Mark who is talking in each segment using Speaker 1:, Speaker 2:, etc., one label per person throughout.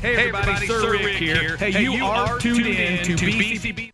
Speaker 1: Hey everybody, Sir Rick here. Hey, you are tuned in to BCB.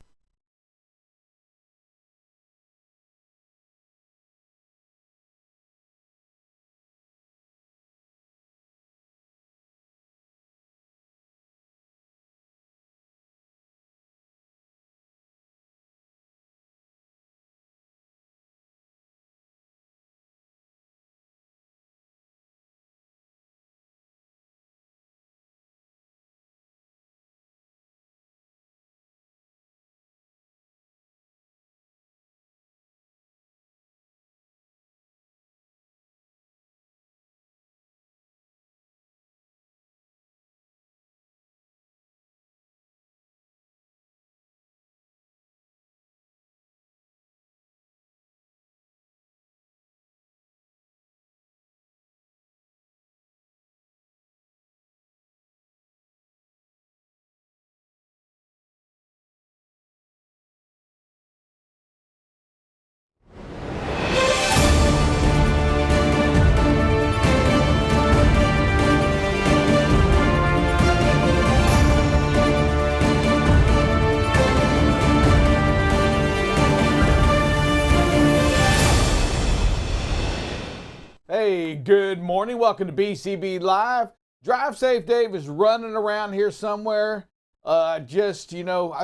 Speaker 2: Hey, good morning. Welcome to BCB Live. Drive Safe Dave is running around here somewhere. I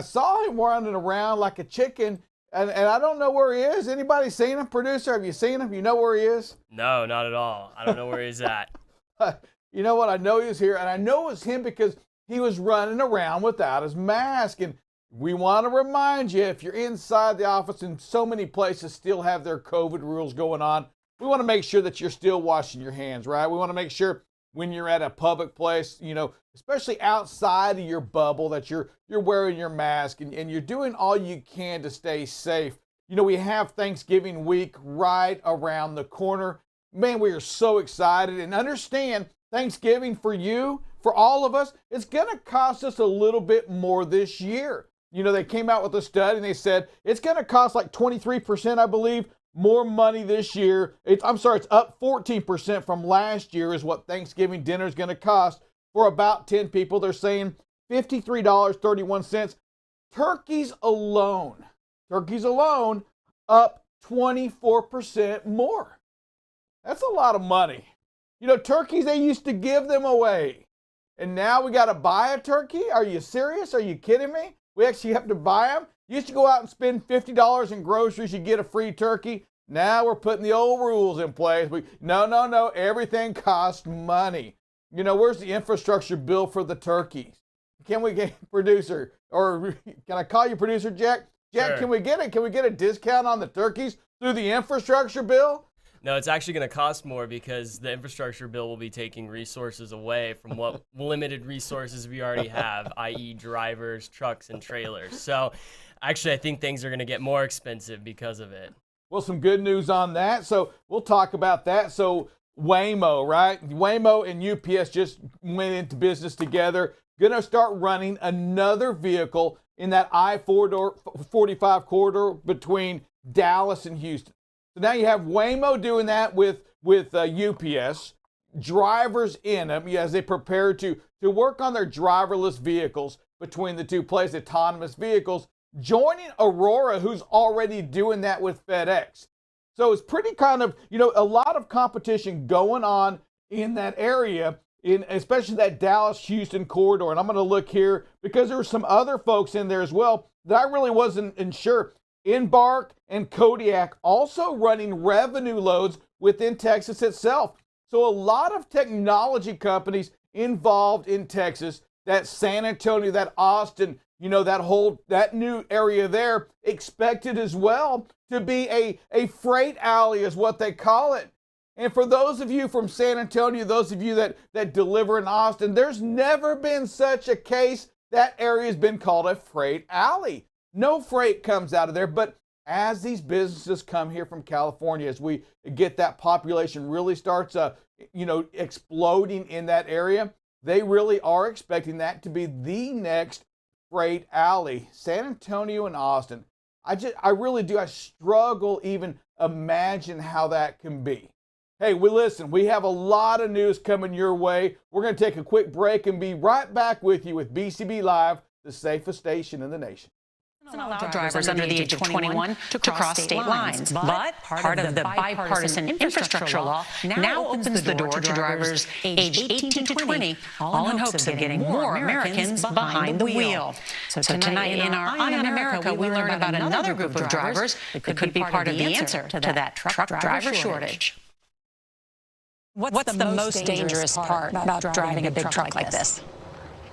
Speaker 2: saw him running around like a chicken, and I don't know where he is. Anybody seen him? Producer, have you seen him? You know where he is?
Speaker 3: No, not at all. I don't know where he's at.
Speaker 2: You know what? I know he's here, and I know it's him because he was running around without his mask. And we want to remind you, if you're inside the office, and so many places still have their COVID rules going on, we want to make sure that you're still washing your hands, right? We want to make sure when you're at a public place, especially outside of your bubble, that you're wearing your mask and you're doing all you can to stay safe. We have Thanksgiving week right around the corner. Man, we are so excited, and understand Thanksgiving for you, for all of us, it's going to cost us a little bit more this year. They came out with a study and they said it's going to cost like 23%, I believe, more money this year. It's up 14% from last year is what Thanksgiving dinner is going to cost for about 10 people. They're saying $53.31. Turkeys alone up 24% more. That's a lot of money. Turkeys, they used to give them away. And now we got to buy a turkey? Are you serious? Are you kidding me? We actually have to buy them? You used to go out and spend $50 in groceries, you get a free turkey. Now we're putting the old rules in place. No, everything costs money. Where's the infrastructure bill for the turkeys? Can we get producer, or can I call you producer, Jack? Jack, sure. Can we get a discount on the turkeys through the infrastructure bill?
Speaker 3: No, it's actually going to cost more because the infrastructure bill will be taking resources away from what limited resources we already have, i.e. drivers, trucks, and trailers. So actually, I think things are going to get more expensive because of it.
Speaker 2: Well, some good news on that. So we'll talk about that. So Waymo, right? Waymo and UPS just went into business together. Going to start running another vehicle in that I-45 corridor between Dallas and Houston. So now you have Waymo doing that with UPS, drivers in them as they prepare to work on their driverless vehicles between the two places, autonomous vehicles, joining Aurora, who's already doing that with FedEx. So it's pretty kind of, a lot of competition going on in that area, especially that Dallas-Houston corridor. And I'm going to look here because there were some other folks in there as well that I really wasn't sure. Embark and Kodiak also running revenue loads within Texas itself. So a lot of technology companies involved in Texas, that San Antonio, that Austin, that new area there, expected as well to be a freight alley is what they call it. And for those of you from San Antonio, those of you that deliver in Austin, there's never been such a case. That area has been called a freight alley. No freight comes out of there, but as these businesses come here from California, as we get that population really starts, exploding in that area, they really are expecting that to be the next freight alley. San Antonio and Austin. I really do. I struggle even imagine how that can be. Hey, we have a lot of news coming your way. We're going to take a quick break and be right back with you with BCB Live, the safest station in the nation.
Speaker 4: Doesn't allow drivers under the age of 21 to cross state lines. But part of the bipartisan infrastructure law now opens the door to drivers aged 18 to 20, all in hopes of getting more Americans behind the wheel. So tonight in our Eye on America, we learn about another group of drivers that could be part of the answer to that truck driver shortage. What's the most dangerous part about driving a big truck like this?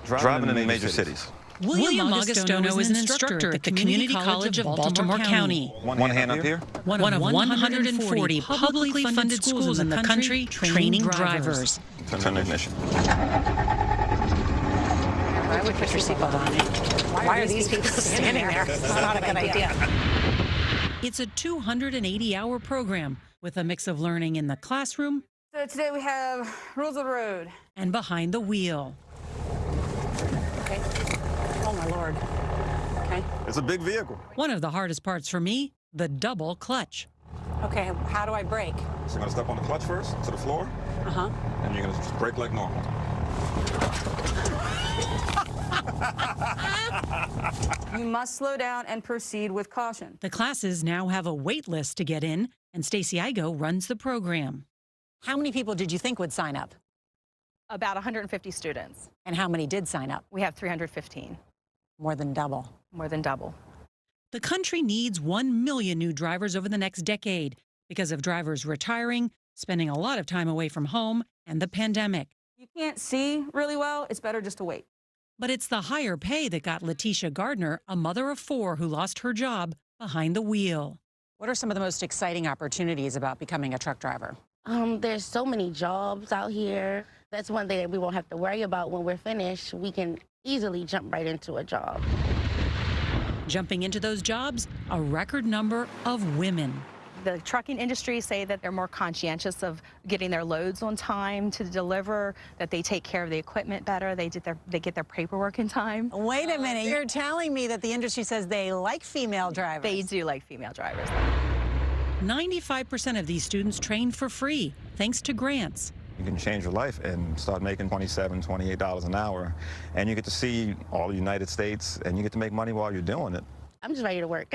Speaker 5: Driving in major cities.
Speaker 6: William Augustono is an instructor at the Community College of Baltimore County.
Speaker 5: One hand up here.
Speaker 6: One of 140 publicly funded schools in the country training drivers.
Speaker 5: Turn the ignition.
Speaker 4: I would put your seatbelt on. Why are these people standing there? It's not a good idea.
Speaker 6: It's a 280-hour program with a mix of learning in the classroom.
Speaker 7: So today we have rules of the road.
Speaker 6: And behind the wheel.
Speaker 4: Okay. Oh, my Lord. Okay.
Speaker 5: It's a big vehicle.
Speaker 6: One of the hardest parts for me, the double clutch.
Speaker 4: Okay, how do I brake?
Speaker 5: So you're going to step on the clutch first, to the floor.
Speaker 4: Uh-huh.
Speaker 5: And you're going to just brake like normal.
Speaker 7: You must slow down and proceed with caution.
Speaker 6: The classes now have a wait list to get in, and Stacey Igo runs the program.
Speaker 4: How many people did you think would sign up?
Speaker 7: About 150 students.
Speaker 4: And how many did sign up?
Speaker 7: We have 315.
Speaker 4: More than double.
Speaker 7: More than double.
Speaker 6: The country needs 1 million new drivers over the next decade because of drivers retiring, spending a lot of time away from home, and the pandemic.
Speaker 7: You can't see really well, it's better just to wait.
Speaker 6: But it's the higher pay that got Letitia Gardner, a mother of 4 who lost her job, behind the wheel.
Speaker 4: What are some of the most exciting opportunities about becoming a truck driver?
Speaker 8: There's so many jobs out here. That's one thing that we won't have to worry about when we're finished. We can easily jump right into a job.
Speaker 6: Jumping into those jobs, a record number of women.
Speaker 7: The trucking industry say that they're more conscientious of getting their loads on time to deliver, that they take care of the equipment better, they get their paperwork in time.
Speaker 4: Wait a minute, you're telling me that the industry says they like female drivers?
Speaker 7: They do like female drivers.
Speaker 6: 95% of these students train for free, thanks to grants.
Speaker 5: You can change your life and start making $27, $28 an hour. And you get to see all the United States, and you get to make money while you're doing it.
Speaker 8: I'm just ready to work.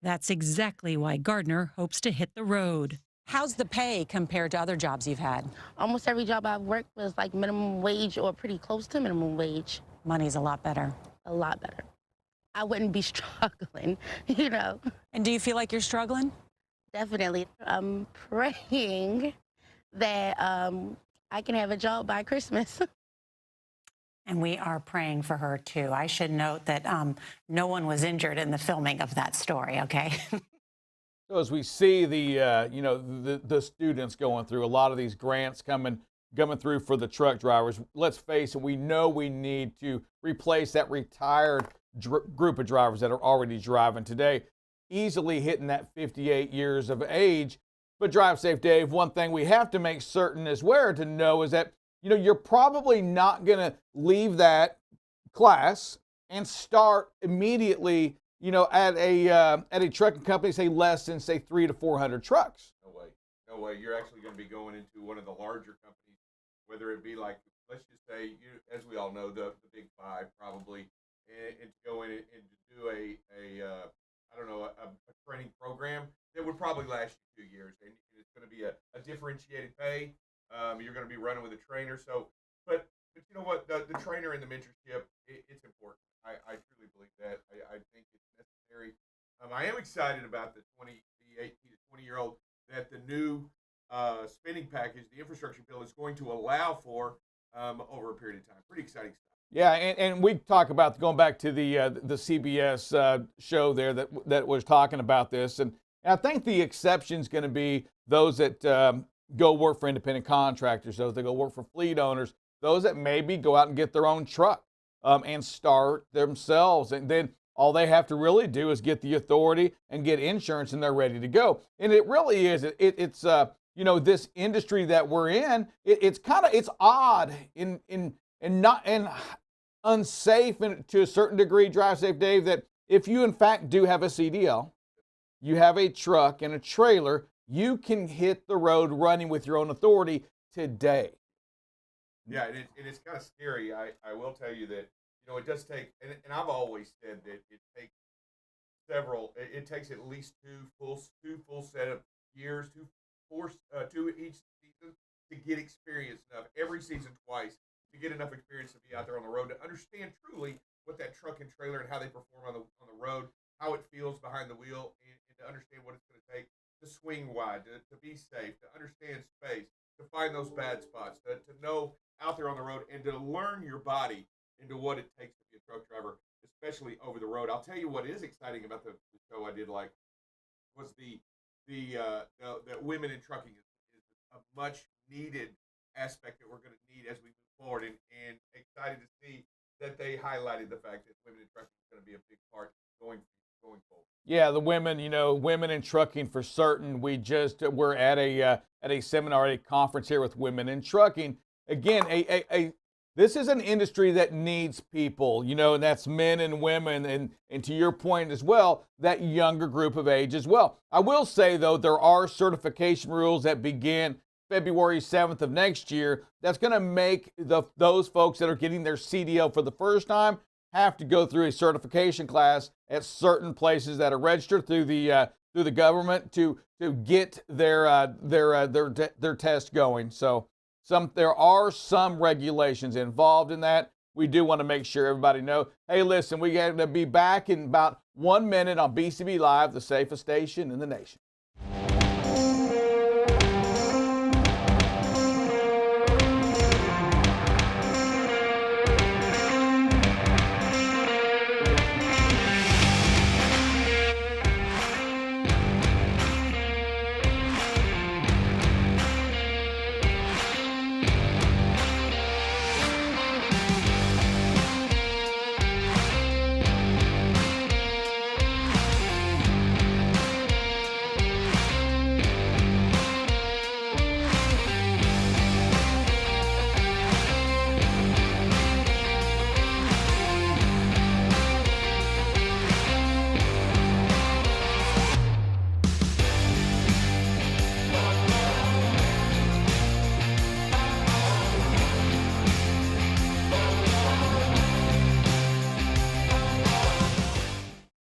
Speaker 6: That's exactly why Gardner hopes to hit the road.
Speaker 4: How's the pay compared to other jobs you've had?
Speaker 8: Almost every job I've worked was like minimum wage or pretty close to minimum wage.
Speaker 4: Money's a lot better.
Speaker 8: A lot better. I wouldn't be struggling, you know.
Speaker 4: And do you feel like you're struggling?
Speaker 8: Definitely. I'm praying that I can have a job by Christmas.
Speaker 4: And we are praying for her, too. I should note that no one was injured in the filming of that story, okay?
Speaker 2: So as we see the students going through, a lot of these grants coming through for the truck drivers, let's face it, we know we need to replace that retired group of drivers that are already driving today, easily hitting that 58 years of age. But Drive Safe Dave, one thing we have to make certain as well to know is that you're probably not going to leave that class and start immediately, at a trucking company, say less than 300 to 400 trucks.
Speaker 9: No way. You're actually going to be going into one of the larger companies, whether it be like, let's just say, as we all know, the big 5 probably, and to go in and to do a training program that would probably last you 2 years, and it's going to be a differentiated pay. You're going to be running with a trainer. So, but you know what? The trainer and the mentorship, it's important. I truly believe that. I think it's necessary. I am excited about the 18 to 20-year-old that the new spending package, the infrastructure bill, is going to allow for over a period of time. Pretty exciting stuff.
Speaker 2: Yeah, and we talk about going back to the CBS show there that was talking about this, and I think the exception is going to be those that go work for independent contractors, those that go work for fleet owners, those that maybe go out and get their own truck and start themselves, and then all they have to really do is get the authority and get insurance, and they're ready to go. And it really is. It's this industry that we're in. It's odd and unsafe to a certain degree, Drive Safe Dave, that if you in fact do have a CDL, you have a truck and a trailer, You can hit the road running with your own authority today.
Speaker 9: Yeah, and it's kind of scary. I will tell you that, it does take, and I've always said that it takes it takes at least two full set of years, two each season to get experience enough, every season twice, to get enough experience to be out there on the road, to understand truly what that truck and trailer and how they perform on the road, how it feels behind the wheel, and to understand what it's going to take to swing wide, to be safe, to understand space, to find those bad spots, to know out there on the road, and to learn your body into what it takes to be a truck driver, especially over the road. I'll tell you what is exciting about the show I did like was the women in trucking is a much needed aspect that we're going to need as we move forward, and excited to see that they highlighted the fact that women in trucking is going to be a big part going forward.
Speaker 2: Yeah, the women, women in trucking for certain. We're at a seminar, at a conference here with women in trucking. Again, this is an industry that needs people, and that's men and women, and to your point as well, that younger group of age as well. I will say, though, there are certification rules that begin February 7th of next year that's going to make those folks that are getting their CDL for the first time have to go through a certification class at certain places that are registered through the government to get their test going. So there are some regulations involved in that. We do want to make sure everybody know. Hey, listen, we got to be back in about 1 minute on BCB Live, the safest station in the nation.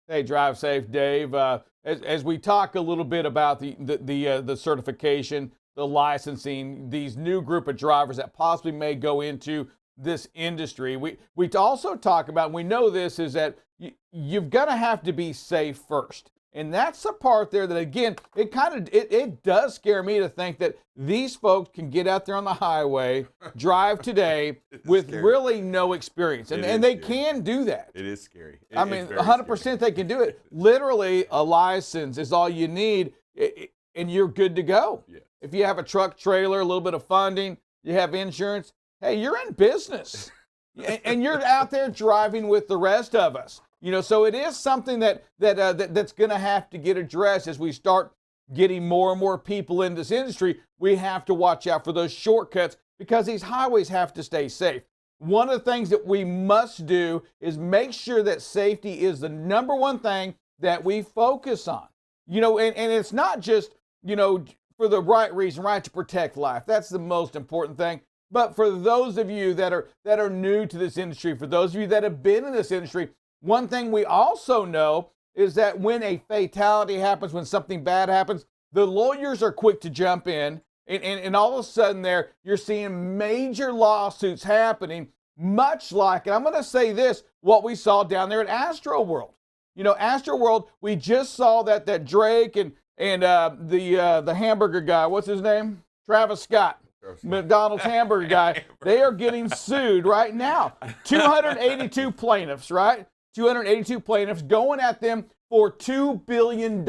Speaker 2: Hey, drive safe, Dave. As we talk a little bit about the certification, the licensing, these new group of drivers that possibly may go into this industry, we also talk about, and we know this, is that you've got to have to be safe first. And that's the part there that, again, it does scare me to think that these folks can get out there on the highway, drive today with really no experience. And they can do that.
Speaker 9: It is scary.
Speaker 2: I mean, 100% they can do it. Literally, a license is all you need, and you're good to go.
Speaker 9: Yeah.
Speaker 2: If you have a truck, trailer, a little bit of funding, you have insurance, hey, you're in business. And you're out there driving with the rest of us. So it is something that's going to have to get addressed as we start getting more and more people in this industry. We have to watch out for those shortcuts because these highways have to stay safe. One of the things that we must do is make sure that safety is the number one thing that we focus on. And it's not just, for the right reason, right, to protect life. That's the most important thing. But for those of you that are new to this industry, for those of you that have been in this industry, one thing we also know is that when a fatality happens, when something bad happens, the lawyers are quick to jump in, and all of a sudden you're seeing major lawsuits happening, much like, and I'm going to say this, what we saw down there at Astroworld. Astroworld, we just saw that Drake and the hamburger guy, what's his name? Travis Scott. McDonald's hamburger guy, they are getting sued right now. 282 plaintiffs, right? 282 plaintiffs going at them for $2 billion.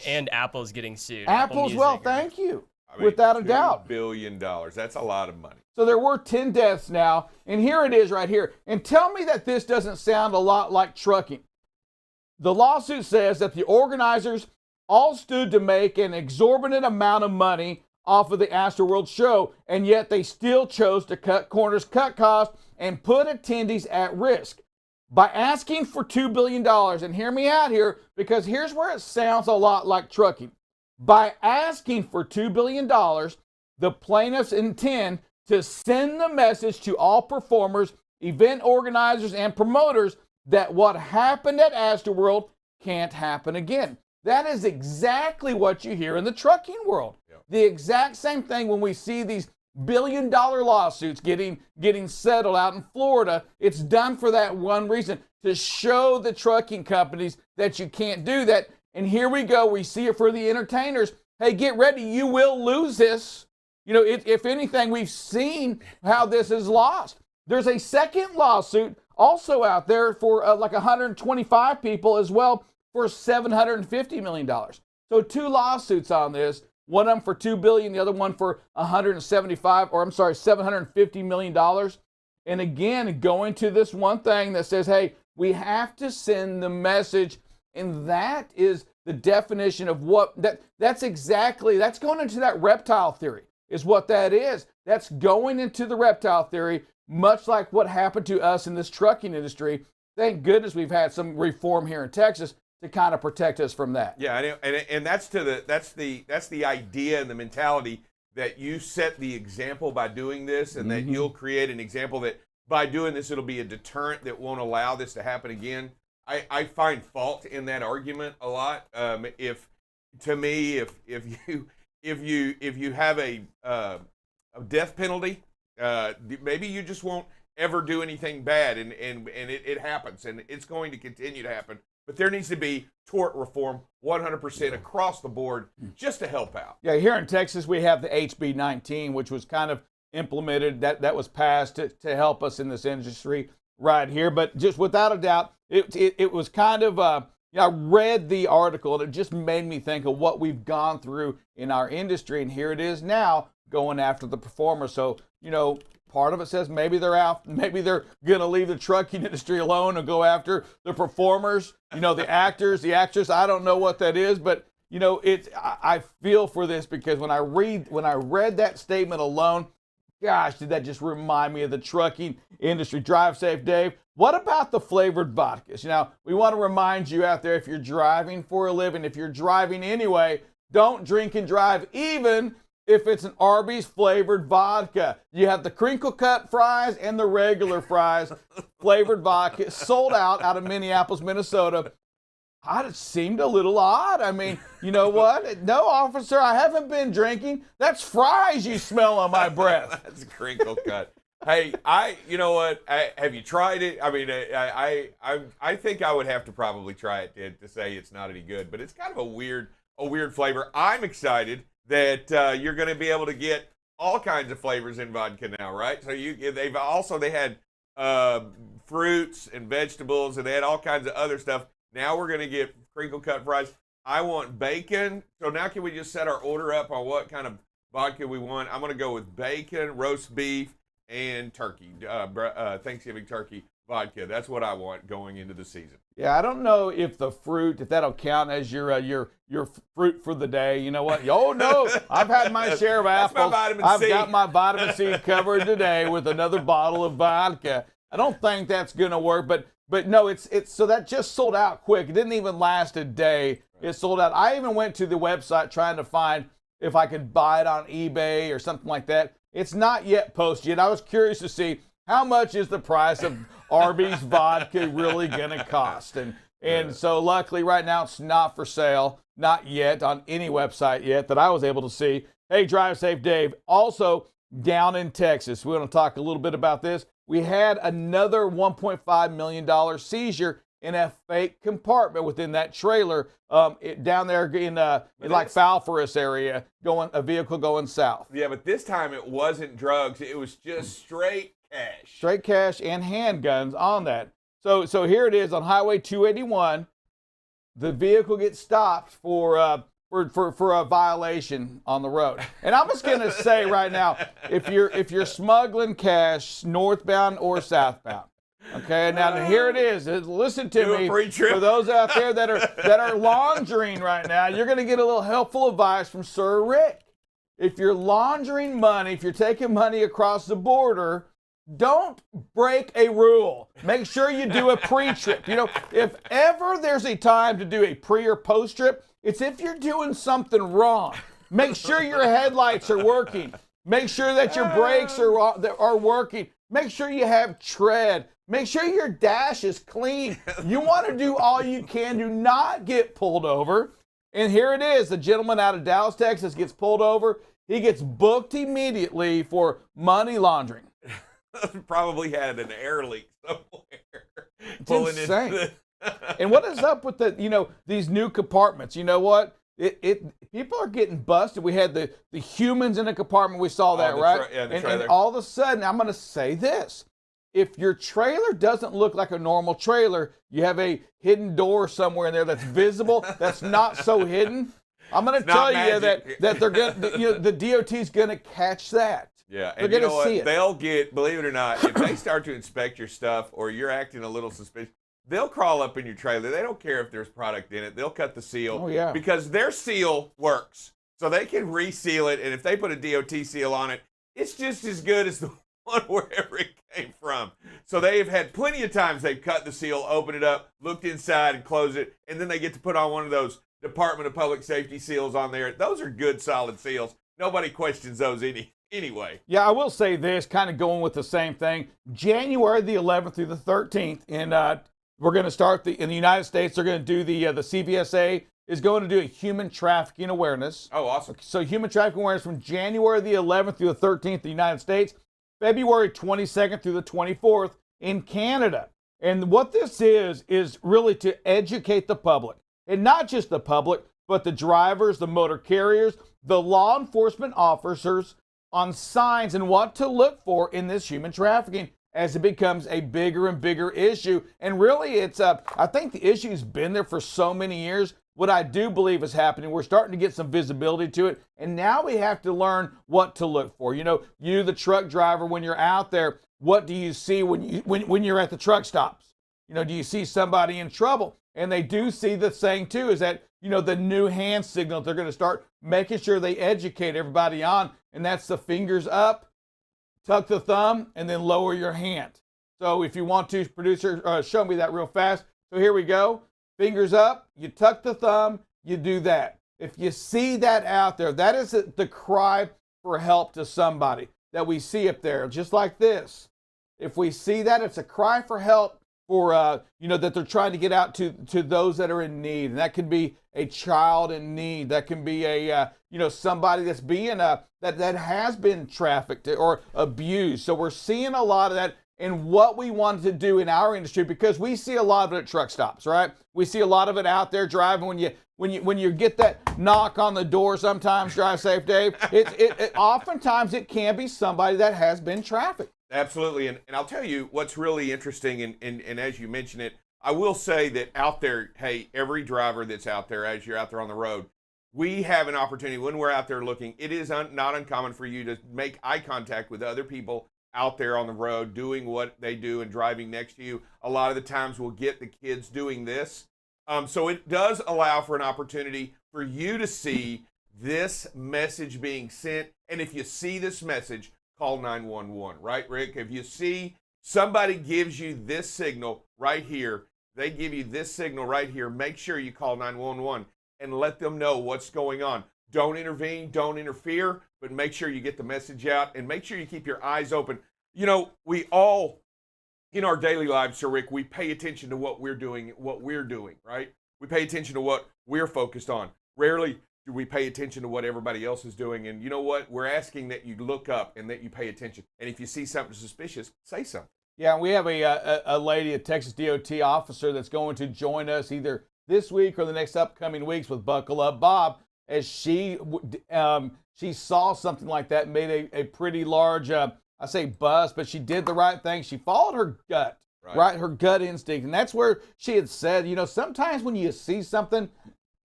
Speaker 3: And Apple's getting sued.
Speaker 2: Apple as well, thank you.
Speaker 9: I mean,
Speaker 2: without a doubt.
Speaker 9: $2 billion. That's a lot of money.
Speaker 2: So there were 10 deaths now, and here it is right here. And tell me that this doesn't sound a lot like trucking. The lawsuit says that the organizers all stood to make an exorbitant amount of money off of the Astroworld show, and yet they still chose to cut corners, cut costs, and put attendees at risk by asking for $2 billion. And hear me out here, because here's where it sounds a lot like trucking. By asking for $2 billion, the plaintiffs intend to send the message to all performers, event organizers, and promoters that what happened at Astroworld can't happen again. That is exactly what you hear in the trucking world. Yep. The exact same thing when we see these billion-dollar lawsuits getting settled out in Florida. It's done for that one reason, to show the trucking companies that you can't do that. And here we go. We see it for the entertainers. Hey, get ready. You will lose this. You know, if anything, we've seen how this is lost. There's a second lawsuit also out there for like 125 people as well for $750 million. So 2 lawsuits on this. One of them for $2 billion, the other one for $750 million. And again, going to this one thing that says, hey, we have to send the message, and that is the definition of what that's going into that reptile theory, is what that is. That's going into the reptile theory, much like what happened to us in this trucking industry. Thank goodness we've had some reform here in Texas to kind of protect us from that.
Speaker 9: Yeah, and that's the idea and the mentality that you set the example by doing this, and that you'll create an example that by doing this it'll be a deterrent that won't allow this to happen again. I find fault in that argument a lot. If you have a death penalty, maybe you just won't ever do anything bad, and it happens, and it's going to continue to happen. But there needs to be tort reform 100% across the board just to help out.
Speaker 2: Yeah, here in Texas, we have the HB 19, which was kind of implemented, that was passed to help us in this industry right here. But just without a doubt, it was kind of, I read the article, and it just made me think of what we've gone through in our industry. And here it is now going after the performers. So, part of it says maybe they're out, maybe they're going to leave the trucking industry alone and go after the performers, the actors, the actress. I don't know what that is, but I feel for this, because when I read that statement alone, gosh, did that just remind me of the trucking industry. Drive safe, Dave. What about the flavored vodkas? Now, we want to remind you out there, if you're driving for a living, if you're driving anyway, don't drink and drive, even if it's an Arby's flavored vodka. You have the crinkle cut fries and the regular fries, flavored vodka, sold out of Minneapolis, Minnesota. It seemed a little odd. I mean, you know what? No, officer, I haven't been drinking. That's fries you smell on my breath.
Speaker 9: That's crinkle cut. Hey, you know what? Have you tried it? I mean, I think I would have to probably try it to say it's not any good, but it's kind of a weird flavor. I'm excited that you're going to be able to get all kinds of flavors in vodka now, right? So they had fruits and vegetables, and they had all kinds of other stuff. Now we're going to get crinkle cut fries. I want bacon. So now can we just set our order up on what kind of vodka we want? I'm going to go with bacon, roast beef, and turkey, Thanksgiving turkey vodka. That's what I want going into the season.
Speaker 2: Yeah, I don't know if that'll count as your fruit for the day. You know what? Oh no, I've had my share of apples. I've got my vitamin C covered today with another bottle of vodka. I don't think that's gonna work, but no, it's so that just sold out quick. It didn't even last a day. It sold out. I even went to the website trying to find if I could buy it on eBay or something like that. It's not yet posted yet. I was curious to see how much is the price of Arby's vodka really going to cost. And so luckily right now it's not for sale, not yet on any website yet that I was able to see. Hey, Drive Safe Dave. Also down in Texas, we want to talk a little bit about this. We had another $1.5 million seizure in a fake compartment within that trailer down there in like Falforus area, a vehicle going south.
Speaker 9: Yeah, but this time it wasn't drugs. It was just straight cash.
Speaker 2: Straight cash and handguns on that. So here it is on Highway 281. The vehicle gets stopped for a violation on the road. And I'm just gonna say right now, if you're smuggling cash northbound or southbound, okay, now here it is. Listen to me. For those out there that are laundering right now, you're gonna get a little helpful advice from Sir Rick. If you're laundering money, if you're taking money across the border, don't break a rule. Make sure you do a pre-trip. If ever there's a time to do a pre or post trip, It's if you're doing something wrong. Make sure your headlights are working. Make sure that your brakes are working. Make sure you have tread. Make sure your dash is clean. You want to do all you can to not get pulled over. And here it is. The gentleman out of Dallas, Texas gets pulled over. He gets booked immediately for money laundering.
Speaker 10: Probably had an air leak somewhere.
Speaker 2: It's insane. And what is up with these new compartments? You know what? People are getting busted. We had the humans in a compartment. We saw that, right? And all of a sudden, I'm going to say this. If your trailer doesn't look like a normal trailer, you have a hidden door somewhere in there that's visible, that's not so hidden. I'm going to tell you that they're going the DOT's going to catch that.
Speaker 10: Yeah,
Speaker 2: they're going to see it.
Speaker 10: They'll get, believe it or not, if they start to inspect your stuff or you're acting a little suspicious, they'll crawl up in your trailer. They don't care if there's product in it. They'll cut the seal.
Speaker 2: Oh, yeah.
Speaker 10: Because their seal works. So they can reseal it, and if they put a DOT seal on it, it's just as good as the one wherever it came from. So they have had plenty of times they've cut the seal, opened it up, looked inside, and closed it, and then they get to put on one of those Department of Public Safety seals on there. Those are good, solid seals. Nobody questions those anyway.
Speaker 2: Yeah, I will say this, kind of going with the same thing. January the 11th through the 13th, and we're going to start in the United States. They're going to do the CVSA is going to do a human trafficking awareness.
Speaker 10: Oh, awesome.
Speaker 2: So human trafficking awareness from January the 11th through the 13th in the United States, February 22nd through the 24th in Canada. And what this is really to educate the public. And not just the public, but the drivers, the motor carriers, the law enforcement officers on signs and what to look for in this human trafficking as it becomes a bigger and bigger issue. And really, it's I think the issue's been there for so many years. What I do believe is happening, we're starting to get some visibility to it, and now we have to learn what to look for. You know, you, the truck driver, when you're out there, what do you see when you're at the truck stops? You know, do you see somebody in trouble? And they do see the thing too, is that, you know, the new hand signal they're going to start making sure they educate everybody on, and that's the fingers up, tuck the thumb, and then lower your hand. So if you want to, producer, show me that real fast. So here we go. Fingers up, you tuck the thumb, you do that. If you see that out there, that is the cry for help to somebody that we see up there, just like this. If we see that, it's a cry for help for, that they're trying to get out to those that are in need. And that could be a child in need. That can be a, somebody that's being, that has been trafficked or abused. So we're seeing a lot of that. And what we wanted to do in our industry, because we see a lot of it at truck stops, right? We see a lot of it out there driving when you get that knock on the door sometimes, drive safe, Dave. Oftentimes it can be somebody that has been trafficked.
Speaker 10: Absolutely. And I'll tell you what's really interesting, and as you mentioned it, I will say that out there, hey, every driver that's out there, as you're out there on the road, we have an opportunity when we're out there looking. It is not uncommon for you to make eye contact with other people out there on the road doing what they do and driving next to you. A lot of the times we'll get the kids doing this. So it does allow for an opportunity for you to see this message being sent. And if you see this message, call 911, right, Rick? If you see somebody gives you this signal right here, they give you this signal right here, make sure you call 911 and let them know what's going on. Don't intervene, don't interfere, but make sure you get the message out and make sure you keep your eyes open. You know, we all, in our daily lives, Sir Rick, we pay attention to what we're doing, right? We pay attention to what we're focused on. Rarely do we pay attention to what everybody else is doing. And you know what? We're asking that you look up and that you pay attention. And if you see something suspicious, say something.
Speaker 2: Yeah, we have a lady, a Texas DOT officer that's going to join us either this week or the next upcoming weeks with Buckle Up Bob, as she saw something like that, made a pretty large, I say bust, but she did the right thing. She followed her gut, right? Her gut instinct. And that's where she had said, sometimes when you see something,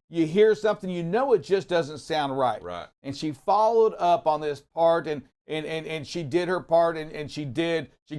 Speaker 2: you hear something, it just doesn't sound right.
Speaker 10: Right.
Speaker 2: And she followed up on this part and she did her part and she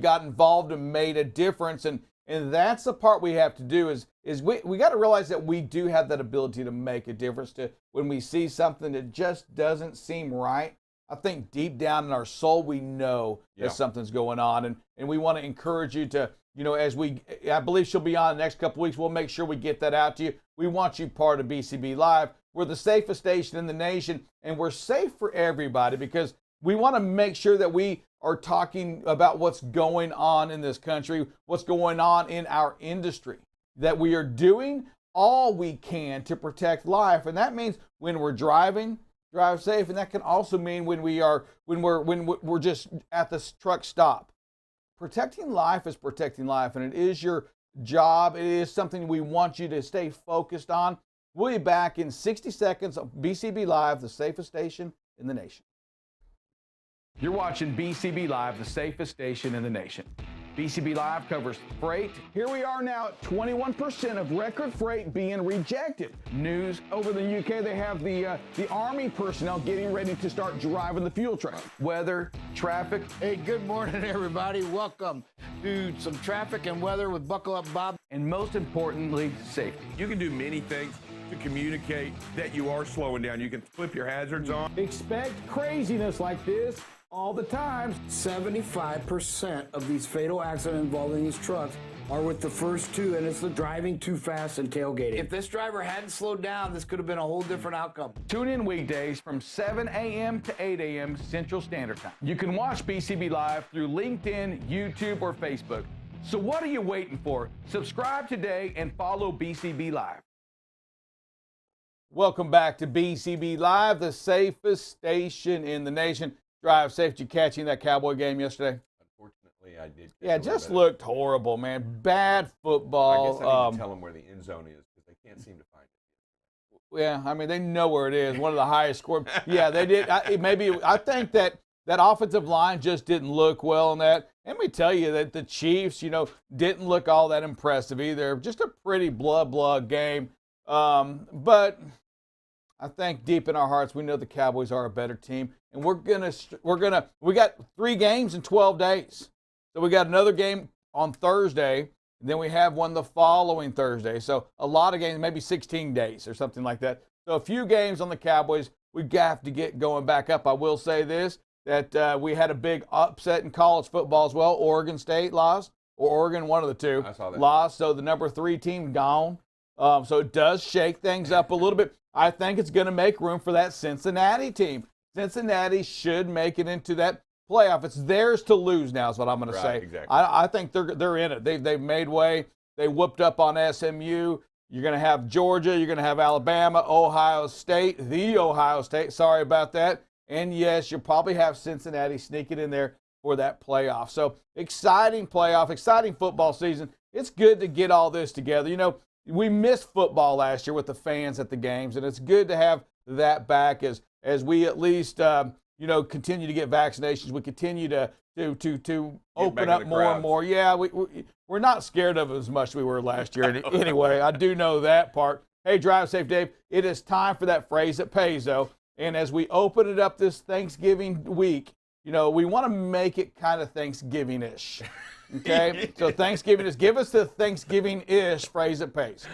Speaker 2: got involved and made a difference. And that's the part we have to do is we got to realize that we do have that ability to make a difference to when we see something that just doesn't seem right. I think deep down in our soul, we know that something's going on. And we want to encourage you to, I believe she'll be on the next couple weeks. We'll make sure we get that out to you. We want you part of BCB Live. We're the safest station in the nation, and we're safe for everybody because we want to make sure that we are talking about what's going on in this country, what's going on in our industry, that we are doing all we can to protect life. And that means when we're driving, drive safe. And that can also mean when we're just at the truck stop. Protecting life is protecting life, and it is your job. It is something we want you to stay focused on. We'll be back in 60 seconds of BCB Live, the safest station in the nation.
Speaker 1: You're watching BCB Live, the safest station in the nation. BCB Live covers freight. Here we are now at 21% of record freight being rejected. News over the UK, they have the Army personnel getting ready to start driving the fuel trucks. Weather, traffic.
Speaker 11: Hey, good morning, everybody. Welcome to some traffic and weather with Buckle Up Bob.
Speaker 1: And most importantly, safety.
Speaker 10: You can do many things to communicate that you are slowing down. You can flip your hazards on.
Speaker 1: Expect craziness like this all the time.
Speaker 11: 75% of these fatal accidents involving these trucks are with the first two, and it's the driving too fast and tailgating. If this driver hadn't slowed down, this could have been a whole different outcome.
Speaker 1: Tune in weekdays from 7 a.m. to 8 a.m. Central Standard Time. You can watch BCB Live through LinkedIn, YouTube, or Facebook. So what are you waiting for? Subscribe today and follow BCB Live.
Speaker 2: Welcome back to BCB Live, the safest station in the nation. Drive safe. Did you catching that Cowboy game yesterday?
Speaker 10: Unfortunately, I did.
Speaker 2: Yeah, it just looked horrible, man. Bad football.
Speaker 10: I guess I need to tell them where the end zone is because they can't seem to find it.
Speaker 2: Yeah, I mean, they know where it is. One of the highest score. Yeah, they did. I think that offensive line just didn't look well in that. Let me tell you that the Chiefs, didn't look all that impressive either. Just a pretty blah game. But I think deep in our hearts, we know the Cowboys are a better team. And we got 3 games in 12 days. So we got another game on Thursday, and then we have one the following Thursday. So a lot of games, maybe 16 days or something like that. So a few games on the Cowboys. We have to get going back up. I will say this, that we had a big upset in college football as well. Oregon State lost, or Oregon, one of the two,
Speaker 10: I saw that.
Speaker 2: lost. So the number 3 team gone. So it does shake things up a little bit. I think it's going to make room for that Cincinnati team. Cincinnati should make it into that playoff. It's theirs to lose now is what I'm going to say.
Speaker 10: Exactly.
Speaker 2: I think they're in it. They've made way. They whooped up on SMU. You're going to have Georgia. You're going to have Alabama, Ohio State, sorry about that. And, yes, you'll probably have Cincinnati sneaking in there for that playoff. So exciting playoff, exciting football season. It's good to get all this together. We missed football last year with the fans at the games, and it's good to have that back as we at least continue to get vaccinations. We continue to open up more and more. Yeah, we're not scared of it as much as we were last year. Anyway, I do know that part. Hey, drive safe, Dave. It is time for that phrase that pays, though. And as we open it up this Thanksgiving week, we want to make it kind of Thanksgiving-ish. Okay? So Thanksgiving is, give us the Thanksgiving-ish phrase that pays.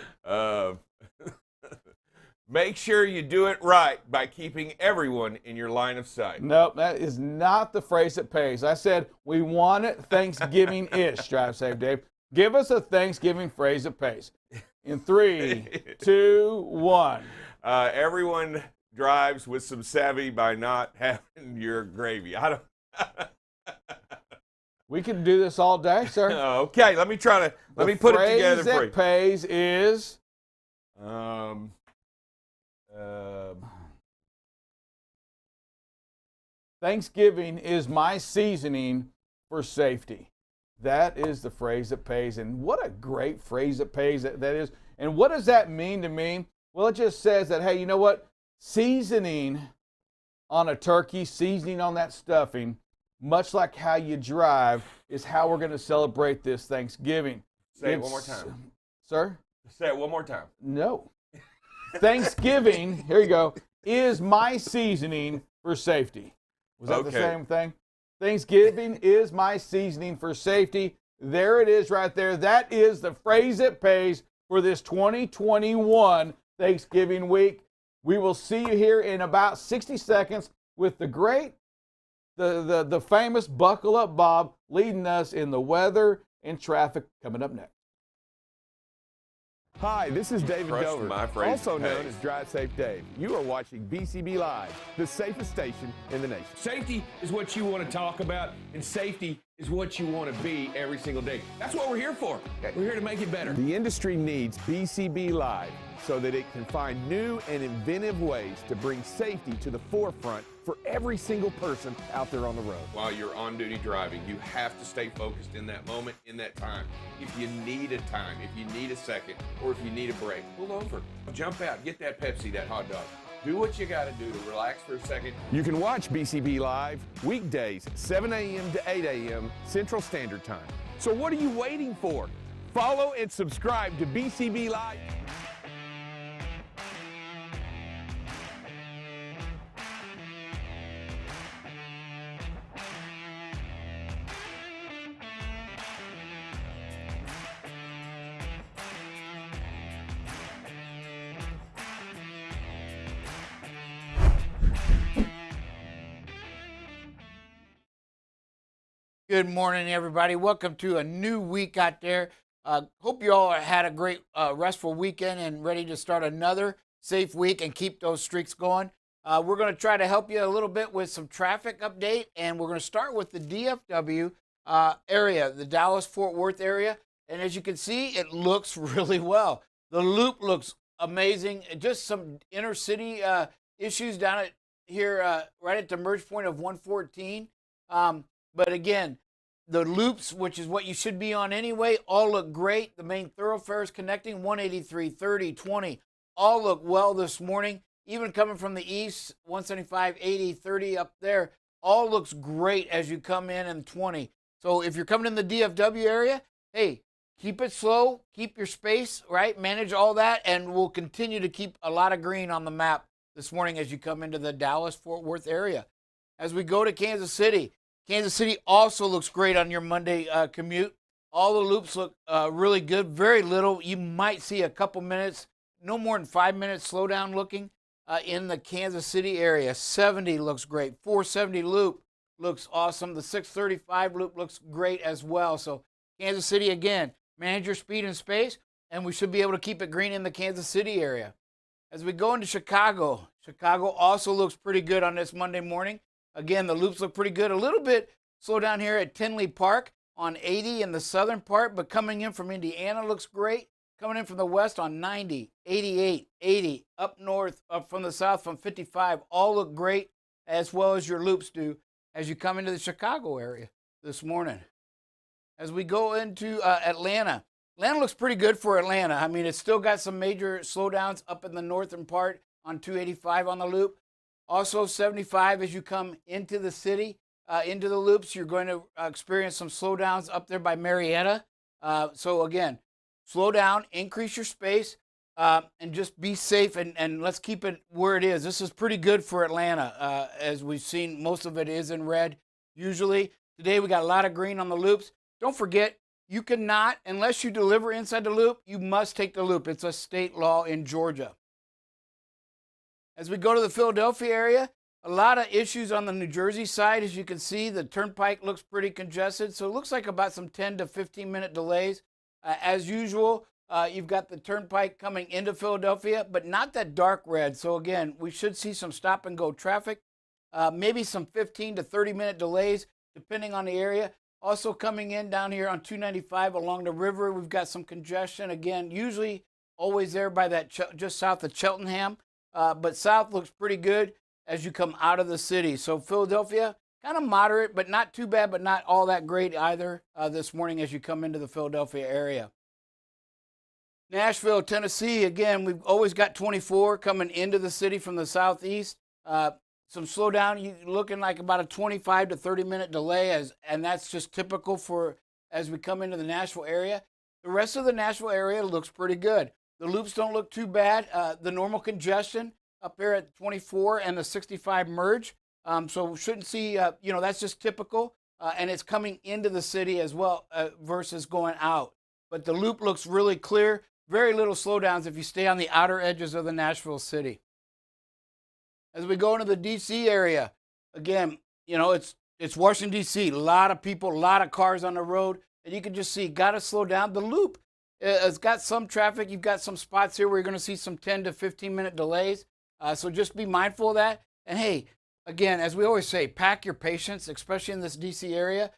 Speaker 10: Make sure you do it right by keeping everyone in your line of sight.
Speaker 2: Nope, that is not the phrase that pays. I said we want it Thanksgiving-ish, drive safe, Dave. Give us a Thanksgiving phrase that pays. In 3, 2, 1.
Speaker 10: Everyone drives with some savvy by not having your gravy.
Speaker 2: We can do this all day, sir.
Speaker 10: Okay, let me put it together for you.
Speaker 2: The phrase that pays is Thanksgiving is my seasoning for safety. That is the phrase that pays, and what a great phrase that pays that is. And what does that mean to me? Well, it just says that, hey, you know what? Seasoning on a turkey, seasoning on that stuffing, much like how you drive, is how we're going to celebrate this Thanksgiving.
Speaker 10: Say it one more time.
Speaker 2: Sir?
Speaker 10: Say it one more time.
Speaker 2: No. Thanksgiving, here you go, is my seasoning for safety. Was that the same thing? Thanksgiving is my seasoning for safety. There it is right there. That is the phrase that pays for this 2021 Thanksgiving week. We will see you here in about 60 seconds with the famous Buckle Up Bob leading us in the weather and traffic coming up next.
Speaker 1: Hi, this is David
Speaker 10: Crushed
Speaker 1: Dover,
Speaker 10: my phrase
Speaker 1: also known
Speaker 10: today.
Speaker 1: as Drive Safe Dave. You are watching BCB Live, the safest station in the nation.
Speaker 12: Safety is what you want to talk about, and safety is what you want to be every single day. That's what we're here for. We're here to make it better.
Speaker 1: The industry needs BCB Live so that it can find new and inventive ways to bring safety to the forefront for every single person out there on the road.
Speaker 10: While you're on duty driving, you have to stay focused in that moment, in that time. If you need a time, if you need a second, or if you need a break, pull over, jump out, get that Pepsi, that hot dog. Do what you got to do to relax for a second.
Speaker 1: You can watch BCB Live weekdays, 7 a.m. to 8 a.m. Central Standard Time. So what are you waiting for? Follow and subscribe to BCB Live.
Speaker 11: Good morning, everybody. Welcome to a new week out there. Hope you all had a great restful weekend and ready to start another safe week and keep those streaks going. We're going to try to help you a little bit with some traffic update, and we're going to start with the DFW area, the Dallas-Fort Worth area. And as you can see, it looks really well. The loop looks amazing. Just some inner city issues down at here, right at the merge point of 114. But again, the loops, which is what you should be on anyway, all look great. The main thoroughfares connecting 183, 30, 20, all look well this morning. Even coming from the east, 175, 80, 30 up there, all looks great as you come in 20. So if you're coming in the DFW area, hey, keep it slow, keep your space, right? Manage all that, and we'll continue to keep a lot of green on the map this morning as you come into the Dallas-Fort Worth area. As we go to Kansas City also looks great on your Monday commute. All the loops look really good, very little. You might see a couple minutes, no more than 5 minutes slowdown looking in the Kansas City area. 70 looks great. 470 loop looks awesome. The 635 loop looks great as well. So Kansas City, again, manage your speed and space, and we should be able to keep it green in the Kansas City area. As we go into Chicago also looks pretty good on this Monday morning. Again, the loops look pretty good. A little bit slow down here at Tinley Park on 80 in the southern part, but coming in from Indiana looks great. Coming in from the west on 90, 88, 80, up north, up from the south from 55, all look great, as well as your loops do as you come into the Chicago area this morning. As we go into Atlanta looks pretty good for Atlanta. I mean, it's still got some major slowdowns up in the northern part on 285 on the loop. Also 75 as you come into the city, into the loops, you're going to experience some slowdowns up there by Marietta. So again, slow down, increase your space, and just be safe, and let's keep it where it is. This is pretty good for Atlanta. As we've seen, most of it is in red. Usually, today we got a lot of green on the loops. Don't forget, you cannot, unless you deliver inside the loop, you must take the loop. It's a state law in Georgia. As we go to the Philadelphia area, a lot of issues on the New Jersey side. As you can see, the turnpike looks pretty congested. So it looks like about some 10 to 15-minute delays. As usual, you've got the turnpike coming into Philadelphia, but not that dark red. So again, we should see some stop-and-go traffic, maybe some 15 to 30-minute delays, depending on the area. Also coming in down here on 295 along the river, we've got some congestion. Again, usually always there by that just south of Cheltenham. But south looks pretty good as you come out of the city. So Philadelphia, kind of moderate, but not too bad, but not all that great either this morning as you come into the Philadelphia area. Nashville, Tennessee, again, we've always got 24 coming into the city from the southeast. Some slowdown, you're looking like about a 25 to 30-minute delay, and that's just typical for as we come into the Nashville area. The rest of the Nashville area looks pretty good. The loops don't look too bad. The normal congestion up here at 24 and the 65 merge. So we shouldn't see, that's just typical. And it's coming into the city as well versus going out. But the loop looks really clear. Very little slowdowns if you stay on the outer edges of the Nashville city. As we go into the D.C. area, again, it's Washington, D.C. A lot of people, a lot of cars on the road. and you can just see, got to slow down. The loop has got some traffic. You've got some spots here where you're going to see some 10 to 15-minute delays. So just be mindful of that. And hey, again, as we always say, pack your patience, especially in this DC area.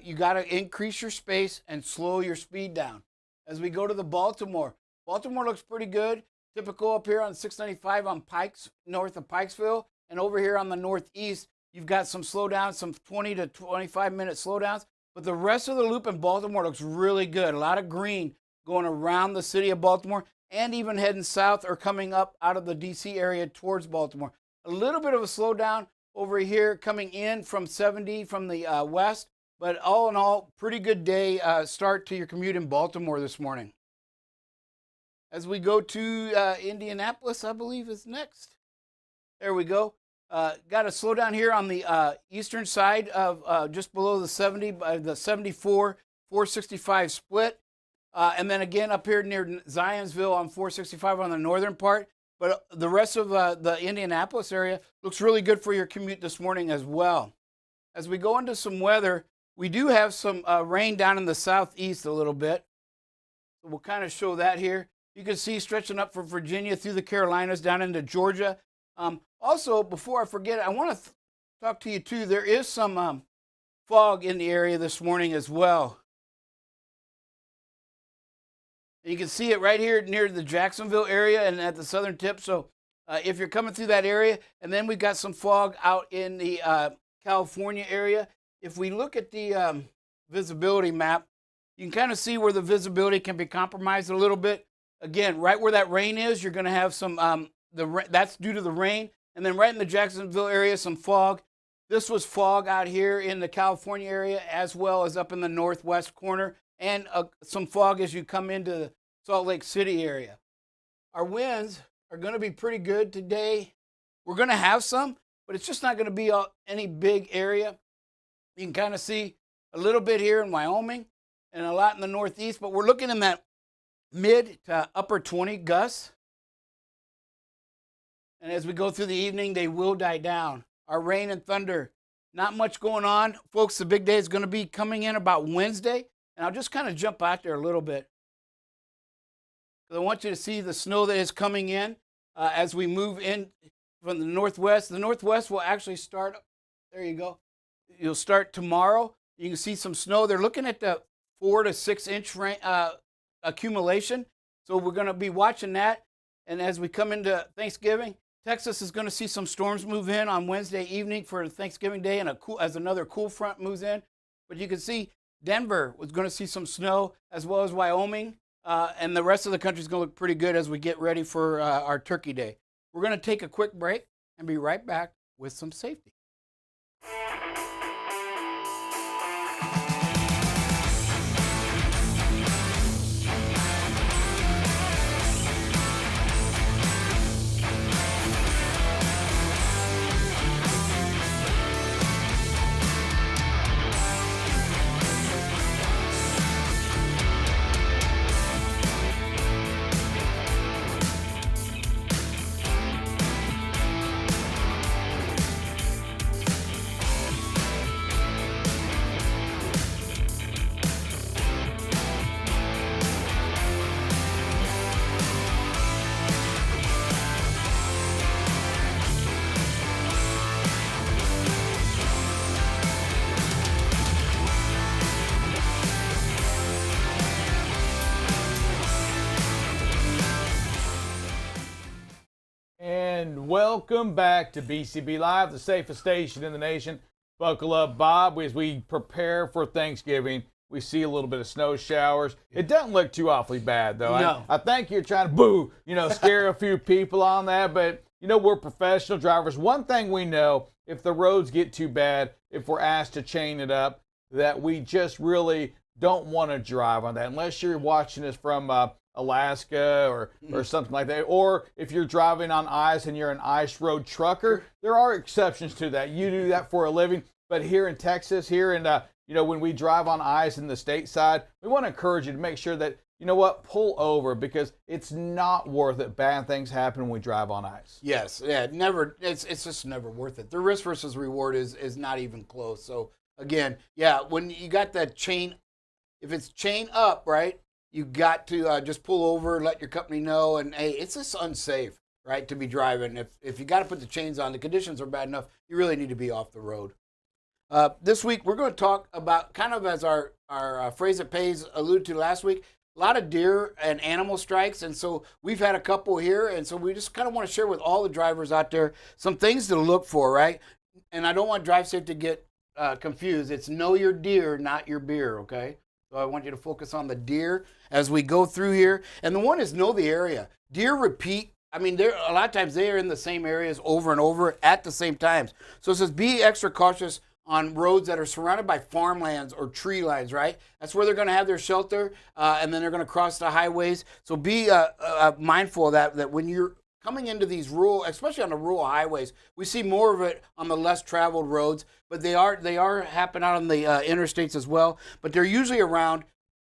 Speaker 11: You got to increase your space and slow your speed down. As we go to the Baltimore looks pretty good. Typical up here on 695 on Pikes, north of Pikesville. And over here on the northeast, you've got some slowdowns, some 20 to 25-minute slowdowns. But the rest of the loop in Baltimore looks really good. A lot of green going around the city of Baltimore and even heading south or coming up out of the DC area towards Baltimore. A little bit of a slowdown over here coming in from 70 from the west. But all in all, pretty good day start to your commute in Baltimore this morning. As we go to Indianapolis, I believe is next. There we go. Got a slowdown here on the eastern side of just below the 70, the 74, 465 split. And then again up here near Zionsville on 465 on the northern part. But the rest of the Indianapolis area looks really good for your commute this morning as well. As we go into some weather, we do have some rain down in the southeast a little bit. So we'll kind of show that here. You can see stretching up from Virginia through the Carolinas down into Georgia. Also, before I forget, I want to talk to you too. There is some fog in the area this morning as well. You can see it right here near the Jacksonville area and at the southern tip. So if you're coming through that area, and then we've got some fog out in the California area. If we look at the visibility map, you can kind of see where the visibility can be compromised a little bit. Again, right where that rain is, you're going to have some, that's due to the rain. And then right in the Jacksonville area, some fog. This was fog out here in the California area as well as up in the northwest corner. And some fog as you come into the Salt Lake City area. Our winds are going to be pretty good today. We're going to have some, but it's just not going to be any big area. You can kind of see a little bit here in Wyoming and a lot in the northeast, but we're looking in that mid to upper 20 gusts. And as we go through the evening, they will die down. Our rain and thunder, not much going on. Folks, the big day is going to be coming in about Wednesday. And I'll just kind of jump out there a little bit. I want you to see the snow that is coming in as we move in from the northwest. The northwest will actually start, there you go. You'll start tomorrow. You can see some snow. They're looking at the 4 to 6 inch accumulation. So we're going to be watching that. And as we come into Thanksgiving, Texas is going to see some storms move in on Wednesday evening for Thanksgiving Day and as another cool front moves in. But you can see Denver was going to see some snow as well as Wyoming. And the rest of the country is going to look pretty good as we get ready for our Turkey Day. We're going to take a quick break and be right back with some safety.
Speaker 2: And welcome back to BCB Live, the safest station in the nation. Buckle up, Bob. As we prepare for Thanksgiving, we see a little bit of snow showers. It doesn't look too awfully bad, though.
Speaker 11: No.
Speaker 2: I think you're trying to scare a few people on that, but we're professional drivers. One thing we know, if the roads get too bad, if we're asked to chain it up, that we just really don't want to drive on that unless you're watching us from Alaska or something like that. Or if you're driving on ice and you're an ice road trucker, there are exceptions to that. You do that for a living. But here in Texas, when we drive on ice in the state side, we want to encourage you to make sure that, pull over, because it's not worth it. Bad things happen when we drive on ice.
Speaker 11: Yes, yeah, never. It's just never worth it. The risk versus reward is not even close. So again, yeah, when you got that chain if it's chain up, right, you got to just pull over, let your company know, and hey, it's just unsafe, right, to be driving. If you got to put the chains on, the conditions are bad enough, you really need to be off the road. This week, we're going to talk about, kind of as our phrase that pays alluded to last week, a lot of deer and animal strikes, and so we've had a couple here, and so we just kind of want to share with all the drivers out there some things to look for, right? And I don't want Drive Safe to get confused. It's know your deer, not your beer, okay? So I want you to focus on the deer as we go through here. And the one is know the area. Deer repeat. I mean, a lot of times they are in the same areas over and over at the same times. So it says be extra cautious on roads that are surrounded by farmlands or tree lines, right? That's where they're going to have their shelter, and then they're going to cross the highways. So be mindful of that when you're coming into these rural, especially on the rural highways, we see more of it on the less traveled roads, but they are happening out on the interstates as well. But they're usually around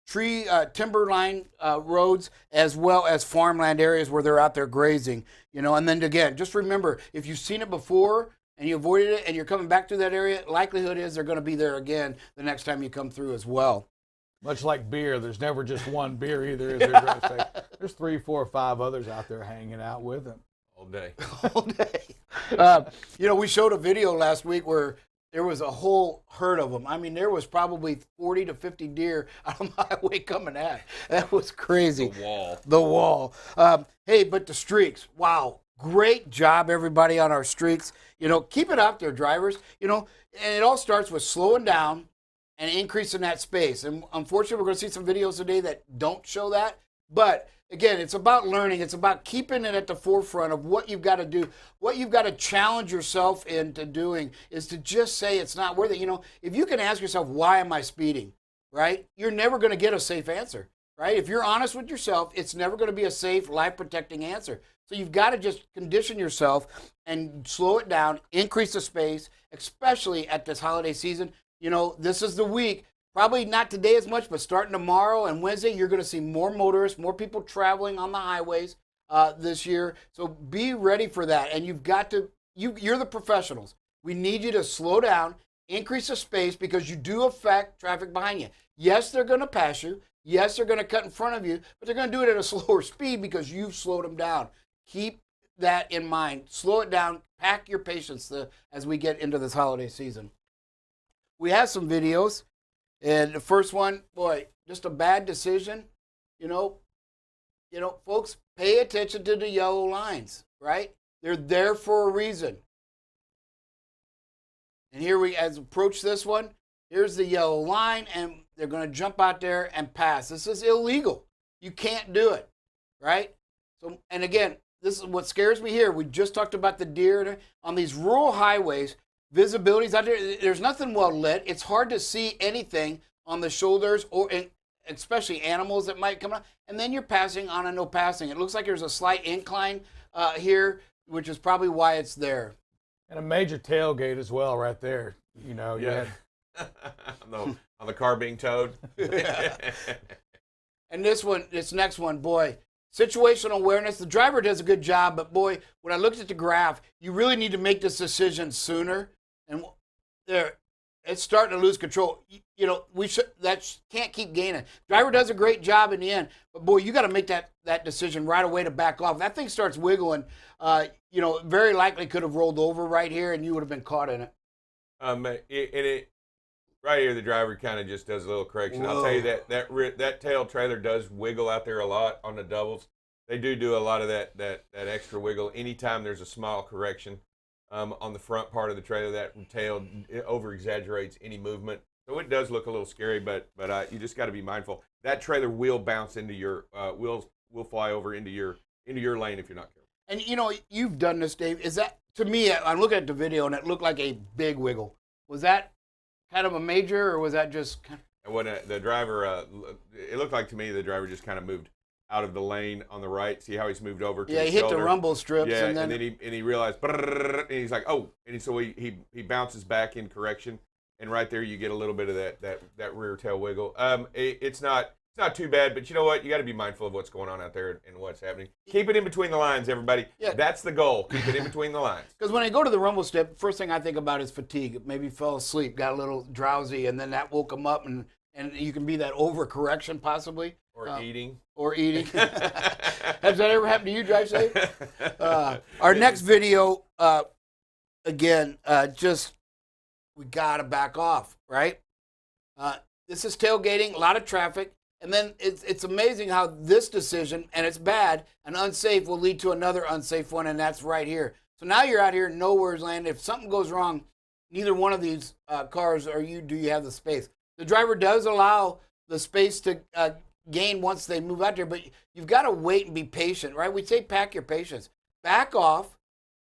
Speaker 11: timberline roads as well as farmland areas where they're out there grazing. And then again, just remember, if you've seen it before and you avoided it and you're coming back to that area, likelihood is they're going to be there again the next time you come through as well.
Speaker 2: Much like beer, there's never just one beer either, is there? There's 3, 4, 5 others out there hanging out with them.
Speaker 10: All day.
Speaker 11: All day. We showed a video last week where there was a whole herd of them. I mean, there was probably 40 to 50 deer out on the highway coming at. That was crazy. The wall. Hey, but the streaks, wow. Great job, everybody, on our streaks. Keep it out there, drivers. And it all starts with slowing down and increasing that space. And unfortunately, we're going to see some videos today that don't show that. But again, it's about learning. It's about keeping it at the forefront of what you've got to do. What you've got to challenge yourself into doing is to just say it's not worth it. If you can ask yourself, why am I speeding, right? You're never going to get a safe answer, right? If you're honest with yourself, it's never going to be a safe, life-protecting answer. So you've got to just condition yourself and slow it down, increase the space, especially at this holiday season. This is the week, probably not today as much, but starting tomorrow and Wednesday, you're going to see more motorists, more people traveling on the highways this year. So be ready for that. And you've got to, you're the professionals. We need you to slow down, increase the space, because you do affect traffic behind you. Yes, they're going to pass you. Yes, they're going to cut in front of you, but they're going to do it at a slower speed because you've slowed them down. Keep that in mind. Slow it down. Pack your patience as we get into this holiday season. We have some videos, and the first one, boy, just a bad decision. Folks, pay attention to the yellow lines, right? They're there for a reason. And here as approach this one, here's the yellow line, and they're going to jump out there and pass. This is illegal. You can't do it, right? So, and again, this is what scares me here. We just talked about the deer on these rural highways. Visibility's out there. There's nothing well lit. It's hard to see anything on the shoulders, or especially animals that might come out. And then you're passing on a no passing. It looks like there's a slight incline here, which is probably why it's there.
Speaker 2: And a major tailgate as well, right there.
Speaker 10: Yeah. On the car being towed.
Speaker 11: And this next one, boy. Situational awareness. The driver does a good job, but boy, when I looked at the graph, you really need to make this decision sooner. And it's starting to lose control. That can't keep gaining. Driver does a great job in the end, but boy, you got to make that decision right away to back off. That thing starts wiggling. Very likely could have rolled over right here, and you would have been caught in it.
Speaker 10: Right here, the driver kind of just does a little correction. Whoa. I'll tell you that tail trailer does wiggle out there a lot on the doubles. They do a lot of that extra wiggle. Anytime there's a small correction on the front part of the trailer, that tail over exaggerates any movement. So it does look a little scary, but you just got to be mindful. That trailer will bounce into your will fly over into your lane if you're not careful.
Speaker 11: And you've done this, Dave. Is that, to me, I'm looking at the video and it looked like a big wiggle. Was that kind of a major, or was that just kind of...
Speaker 10: When the driver, it looked like to me the driver just kind of moved out of the lane on the right. See how he's moved over to his
Speaker 11: hit
Speaker 10: shoulder?
Speaker 11: The rumble strips.
Speaker 10: Yeah,
Speaker 11: and then
Speaker 10: he realized, and he's like, oh, and so he bounces back in correction, and right there you get a little bit of that rear tail wiggle. It's not too bad, but you know what? You got to be mindful of what's going on out there and what's happening. Keep it in between the lines, everybody. Yeah. That's the goal. Keep it in between the lines.
Speaker 11: Because when I go to the rumble strip, first thing I think about is fatigue. Maybe fell asleep, got a little drowsy, and then that woke him up, and and you can be that overcorrection possibly.
Speaker 10: Or eating.
Speaker 11: Or eating. Has that ever happened to you, Drive Safe? Our next video, again, just we got to back off, right? This is tailgating, a lot of traffic. And then it's amazing how this decision, and it's bad and unsafe, will lead to another unsafe one, and that's right here. So now you're out here in nowhere's land. If something goes wrong, neither one of these cars do you have the space. The driver does allow the space to gain once they move out there, but you've got to wait and be patient, right? We say pack your patience. Back off,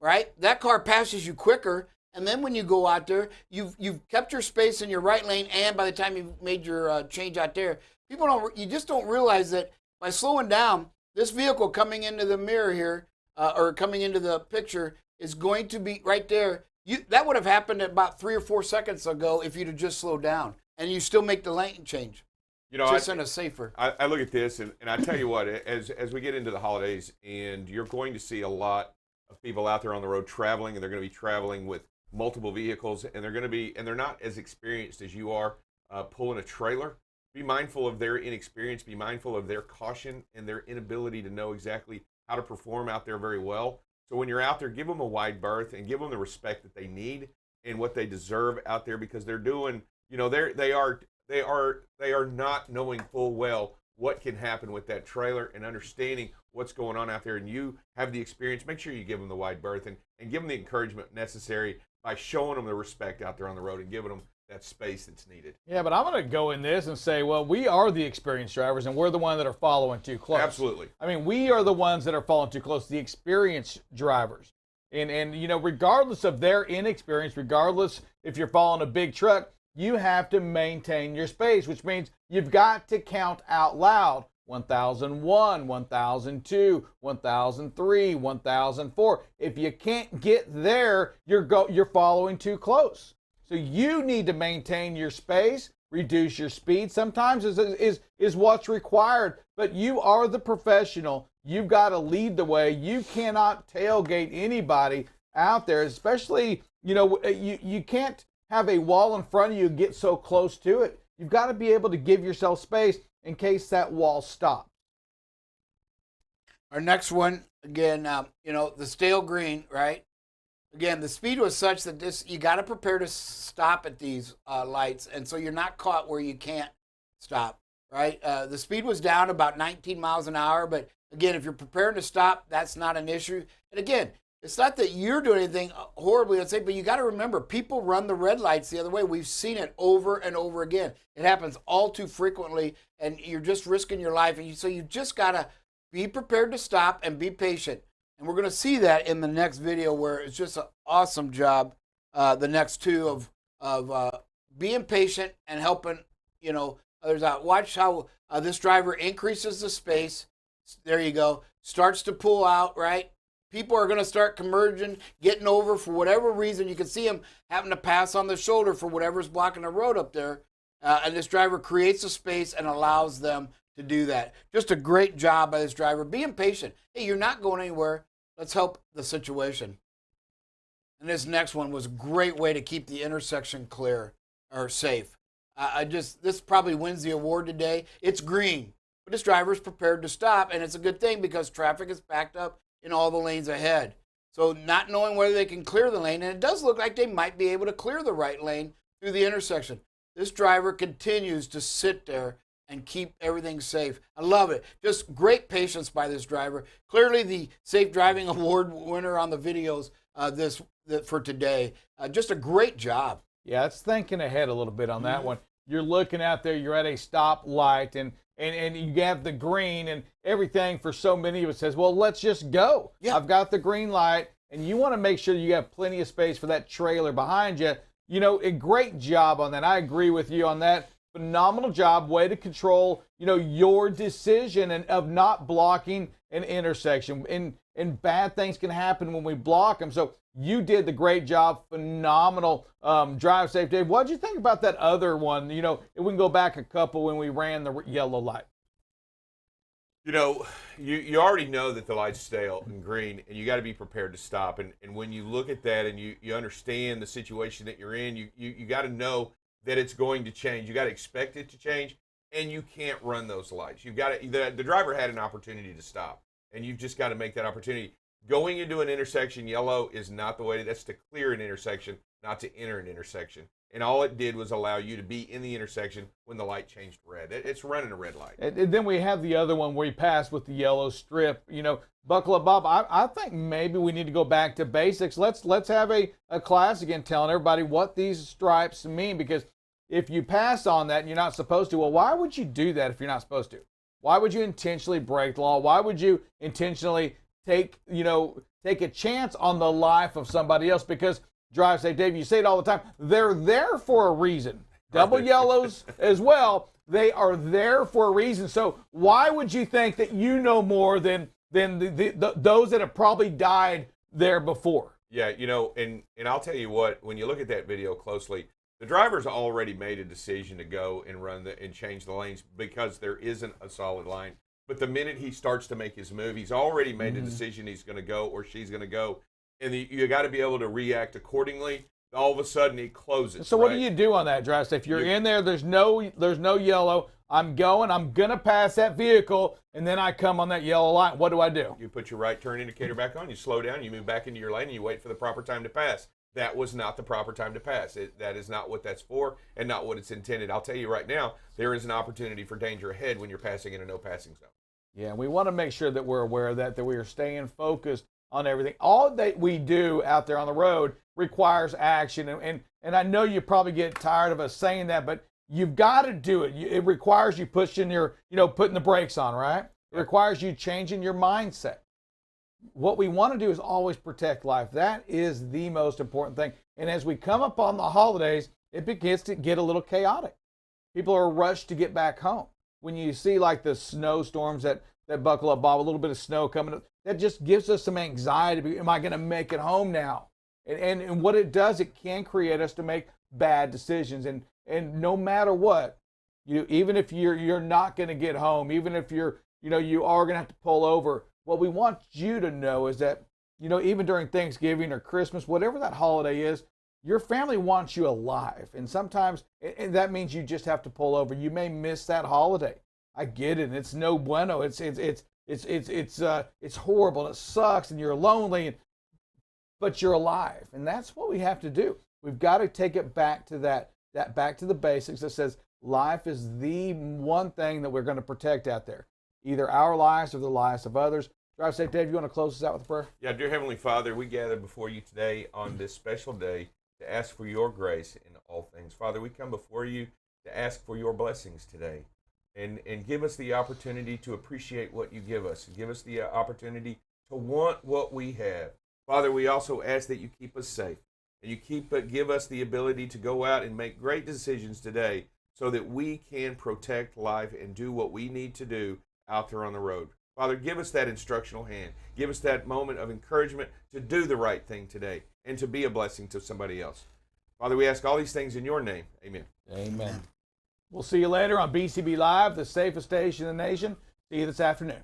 Speaker 11: right? That car passes you quicker, and then when you go out there, you've kept your space in your right lane, and by the time you've made your change out there, you just don't realize that by slowing down, this vehicle coming into the mirror here, or coming into the picture, is going to be right there. That would have happened about 3 or 4 seconds ago if you'd have just slowed down, and you still make the lane change.
Speaker 10: You know,
Speaker 11: just in a safer.
Speaker 10: I look at this, and I tell you what, as we get into the holidays, and you're going to see a lot of people out there on the road traveling, and they're going to be traveling with multiple vehicles, and they're not as experienced as you are pulling a trailer. Be mindful of their inexperience. Be mindful of their caution and their inability to know exactly how to perform out there very well. So when you're out there, give them a wide berth and give them the respect that they need and what they deserve out there, because they're doing, you know, they are not knowing full well what can happen with that trailer and understanding what's going on out there. And you have the experience. Make sure you give them the wide berth and give them the encouragement necessary by showing them the respect out there on the road and giving them that space that's needed.
Speaker 2: Yeah, but I'm going to go in this and say, well, we are the experienced drivers, and we're the ones that are following too close.
Speaker 10: Absolutely.
Speaker 2: I mean, we are the ones that are following too close, the experienced drivers. And you know, regardless of their inexperience, regardless if you're following a big truck, you have to maintain your space, which means you've got to count out loud. 1001, 1002, 1003, 1004. If you can't get there, you're following too close. So you need to maintain your space, reduce your speed. Sometimes is what's required, but you are the professional. You've got to lead the way. You cannot tailgate anybody out there, especially, you know, you can't have a wall in front of you and get so close to it. You've got to be able to give yourself space in case that wall stops.
Speaker 11: Our next one, again, you know, the stale green, right? Again, the speed was such that you got to prepare to stop at these lights, and so you're not caught where you can't stop, right? The speed was down about 19 miles an hour, but again, if you're preparing to stop, that's not an issue. And again, it's not that you're doing anything horribly unsafe, but you got to remember, people run the red lights the other way. We've seen it over and over again. It happens all too frequently, and you're just risking your life. And so you just got to be prepared to stop and be patient. And we're going to see that in the next video, where it's just an awesome job, the next two of being patient and helping, you know, others out. Watch how this driver increases the space. There you go. Starts to pull out, right? People are going to start converging, getting over for whatever reason. You can see them having to pass on the shoulder for whatever's blocking the road up there. And this driver creates a space and allows them to do that. Just a great job by this driver. Being patient. Hey, you're not going anywhere. Let's help the situation. And this next one was a great way to keep the intersection clear or safe. This probably wins the award today. It's green, but this driver is prepared to stop, and it's a good thing because traffic is backed up in all the lanes ahead. So not knowing whether they can clear the lane, and it does look like they might be able to clear the right lane through the intersection. This driver continues to sit there and keep everything safe. I love it. Just great patience by this driver. Clearly the Safe Driving Award winner on the videos for today. Just a great job.
Speaker 2: Yeah, it's thinking ahead a little bit on that one. You're looking out there, you're at a stoplight, and you have the green, and everything for so many of us says, well, let's just go. Yeah. I've got the green light, and you want to make sure you have plenty of space for that trailer behind you. You know, a great job on that. I agree with you on that. Phenomenal job, way to control, you know, your decision and of not blocking an intersection. And bad things can happen when we block them. So you did the great job, phenomenal drive safe. Dave, what did you think about that other one? You know, if we can go back a couple when we ran the yellow light.
Speaker 10: You know, you already know that the light's stale and green, and you got to be prepared to stop. And when you look at that and you understand the situation that you're in, you got to know that it's going to change. You got to expect it to change, and you can't run those lights. You've got to, the driver had an opportunity to stop, and you've just got to make that opportunity. Going into an intersection, yellow is not the way. That's to clear an intersection, not to enter an intersection. And all it did was allow you to be in the intersection when the light changed red. It's running a red light.
Speaker 2: And then we have the other one where he passed with the yellow strip. You know, buckle up, Bob. I think maybe we need to go back to basics. Let's have a class again telling everybody what these stripes mean, because if you pass on that and you're not supposed to, well, why would you do that if you're not supposed to? Why would you intentionally break the law? Why would you intentionally take a chance on the life of somebody else? Because drive safe, Dave, you say it all the time, they're there for a reason. Double yellows as well, they are there for a reason. So why would you think that you know more than those that have probably died there before?
Speaker 10: Yeah, you know, and I'll tell you what, when you look at that video closely, the driver's already made a decision to go and and change the lanes because there isn't a solid line. But the minute he starts to make his move, he's already made a decision he's going to go or she's going to go. And you got to be able to react accordingly. All of a sudden, he closes.
Speaker 2: So what do you do on that, drive safe? If you're in there, there's no yellow. I'm going to pass that vehicle, and then I come on that yellow line. What do I do?
Speaker 10: You put your right turn indicator back on, you slow down, you move back into your lane, and you wait for the proper time to pass. That was not the proper time to pass. That is not what that's for and not what it's intended. I'll tell you right now, there is an opportunity for danger ahead when you're passing in a no passing zone.
Speaker 2: Yeah, we want to make sure that we're aware of that we are staying focused on everything. All that we do out there on the road requires action. And I know you probably get tired of us saying that, but you've got to do it. It requires you putting the brakes on, right? It requires you changing your mindset. What we want to do is always protect life. That is the most important thing. And as we come up on the holidays, it begins to get a little chaotic. People are rushed to get back home. When you see like the snowstorms that buckle up, Bob, a little bit of snow coming up, that just gives us some anxiety. Am I going to make it home now? And what it does, it can create us to make bad decisions. And no matter what, even if you're not going to get home, even if you are going to have to pull over, what we want you to know is that, even during Thanksgiving or Christmas, whatever that holiday is, your family wants you alive. And sometimes and that means you just have to pull over. You may miss that holiday. I get it. It's no bueno. It's horrible. It sucks, and you're lonely, but you're alive, and that's what we have to do. We've got to take it back to back to the basics that says life is the one thing that we're going to protect out there, either our lives or the lives of others. Drive safe, Dave. You want to close us out with a prayer?
Speaker 10: Yeah, dear Heavenly Father, we gather before you today on this special day to ask for your grace in all things. Father, we come before you to ask for your blessings today. And give us the opportunity to appreciate what you give us. And give us the opportunity to want what we have. Father, we also ask that you keep us safe. And you give us the ability to go out and make great decisions today so that we can protect life and do what we need to do out there on the road. Father, give us that instructional hand. Give us that moment of encouragement to do the right thing today and to be a blessing to somebody else. Father, we ask all these things in your name. Amen.
Speaker 2: Amen. We'll see you later on BCB Live, the safest station in the nation. See you this afternoon.